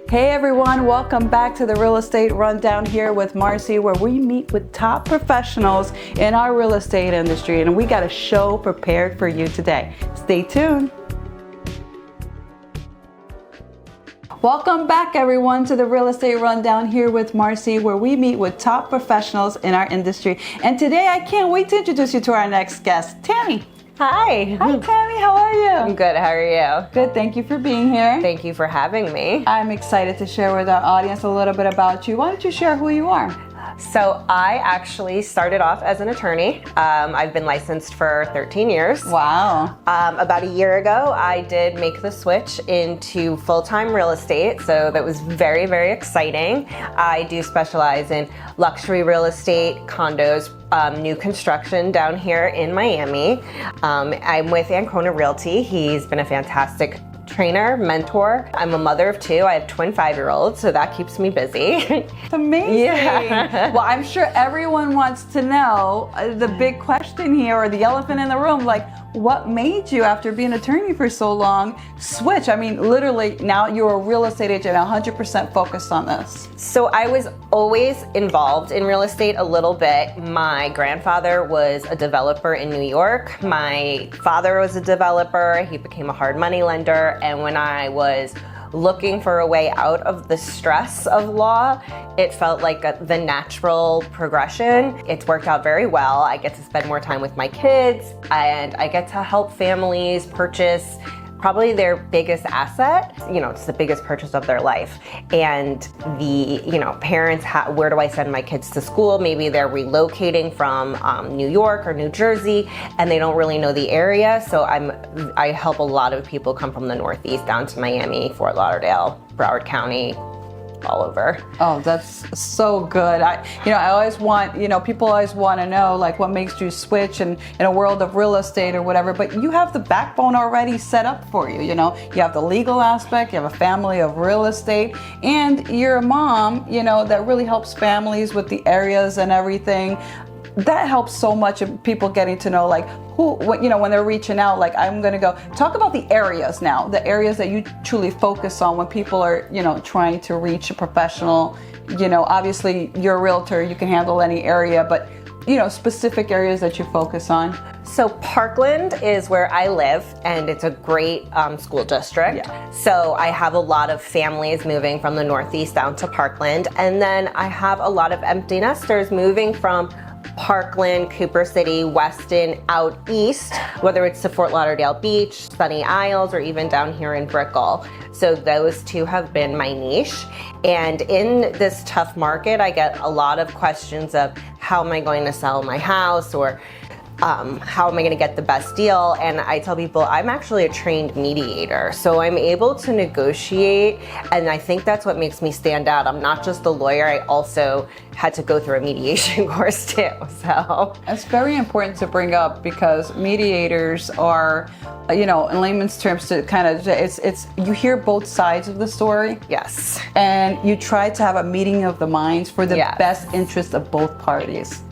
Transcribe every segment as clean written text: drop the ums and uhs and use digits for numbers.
Hey everyone, welcome back to the Real Estate Rundown here with Marcie, where we meet with top professionals in our real estate industry, and we got a show prepared for you today. Stay tuned. Welcome back everyone to the Real Estate Rundown here with Marcie, where we meet with top professionals in our industry. And today I can't wait to introduce you to our next guest, Tammy. Hi. Hi Tammy, how are you? I'm good, how are you? Good, thank you for being here. Thank you for having me. I'm excited to share with our audience a little bit about you. Why don't you share who you are? So I actually started off as an attorney. I've been licensed for 13 years. Wow. About a year ago, I did make the switch into full-time real estate, so that was very, very exciting. I do specialize in luxury real estate, condos, new construction down here in Miami. I'm with Ancona Realty. He's been a fantastic trainer, mentor. I'm a mother of two. I have twin 5-year-olds, so that keeps me busy. It's amazing. Yeah. Well, I'm sure everyone wants to know the big question here, or the elephant in the room, like what made you, after being an attorney for so long, switch? I mean, literally now you're a real estate agent, 100% focused on this. So I was always involved in real estate a little bit. My grandfather was a developer in New York. My father was a developer. He became a hard money lender. And when I was looking for a way out of the stress of law, it felt like the natural progression. It's worked out very well. I get to spend more time with my kids, and I get to help families purchase probably their biggest asset. You know, it's the biggest purchase of their life. And the, parents, where do I send my kids to school? Maybe they're relocating from New York or New Jersey, and they don't really know the area. So I help a lot of people come from the Northeast down to Miami, Fort Lauderdale, Broward County, all over. Oh, that's so good. I always want, people always want to know like what makes you switch in a world of real estate or whatever, but you have the backbone already set up for you. You have the legal aspect, you have a family of real estate, and you're a mom, that really helps families with the areas and everything. That helps so much of people getting to know like when they're reaching out, like I'm going to go talk about the areas now, the areas that you truly focus on when people are, trying to reach a professional. Obviously you're a realtor, you can handle any area, but specific areas that you focus on. So Parkland is where I live, and it's a great school district. Yeah. So I have a lot of families moving from the Northeast down to Parkland, and then I have a lot of empty nesters moving from Parkland, Cooper City, Weston, out east, whether it's to Fort Lauderdale Beach, Sunny Isles, or even down here in Brickell. So those two have been my niche. And in this tough market, I get a lot of questions of how am I going to sell my house, or how am I going to get the best deal? And I tell people I'm actually a trained mediator, so I'm able to negotiate, and I think that's what makes me stand out. I'm not just a lawyer, I also had to go through a mediation course too. So it's very important to bring up, because mediators are, in layman's terms, to kind of, it's you hear both sides of the story. Yes. And you try to have a meeting of the minds for the best interest of both parties.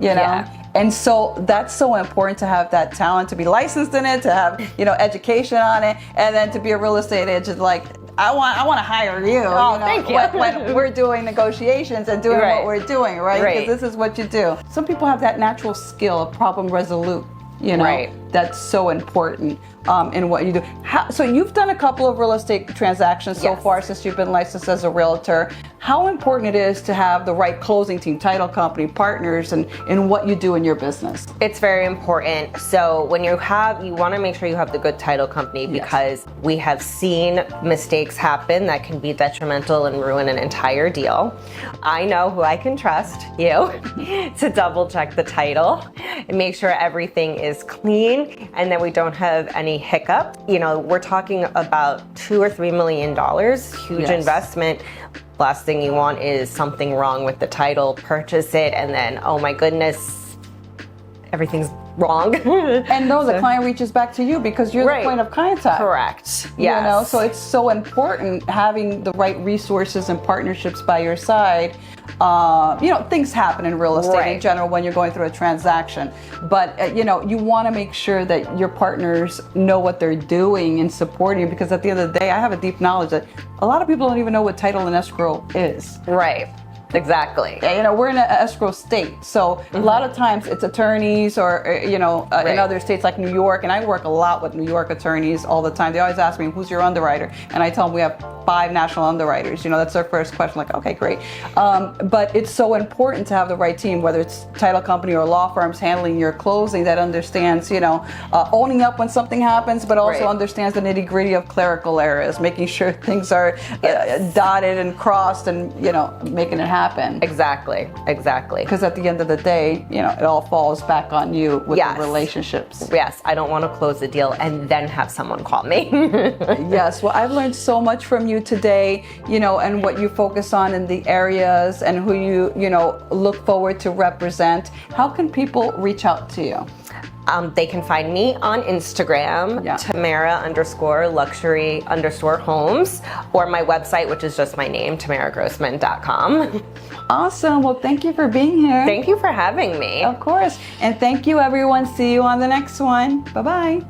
Yeah. And so that's so important to have that talent, to be licensed in it, to have, education on it, and then to be a real estate agent. Like, I want to hire you. Oh, thank you. When we're doing negotiations and doing what we're doing, right? Because this is what you do. Some people have that natural skill of problem resolute, that's so important in what you do. So you've done a couple of real estate transactions so far since you've been licensed as a realtor. How important it is to have the right closing team, title company, partners, and in what you do in your business? It's very important. So when you want to make sure you have the good title company, because we have seen mistakes happen that can be detrimental and ruin an entire deal. I know who I can trust, you, to double check the title and make sure everything is clean and that we don't have any hiccup. We're talking about $2 or $3 million, huge investment. Last thing you want is something wrong with the title, purchase it, and then, oh my goodness, everything's wrong. And no, the client reaches back to you because you're the point of contact. Correct. Yes. So it's so important having the right resources and partnerships by your side. things happen in real estate in general when you're going through a transaction. But, you want to make sure that your partners know what they're doing and supporting you, because at the end of the day, I have a deep knowledge that a lot of people don't even know what title and escrow is. Right. Exactly. We're in an escrow state, so a lot of times it's attorneys or in other states like New York, and I work a lot with New York attorneys all the time. They always ask me, who's your underwriter? And I tell them we have 5 national underwriters. That's their first question, like, okay, great. But it's so important to have the right team, whether it's title company or law firms handling your closing, that understands, owning up when something happens, but also understands the nitty gritty of clerical errors, making sure things are dotted and crossed and, making it happen. Exactly. Because at the end of the day, it all falls back on you with the relationships. Yes, I don't want to close the deal and then have someone call me. Yes, well, I've learned so much from you today, and what you focus on in the areas and who you, look forward to represent. How can people reach out to you? They can find me on Instagram, Tamara_luxury_homes, or my website, which is just my name, tamaragrossman.com. Awesome. Well, thank you for being here. Thank you for having me. Of course. And thank you, everyone. See you on the next one. Bye-bye.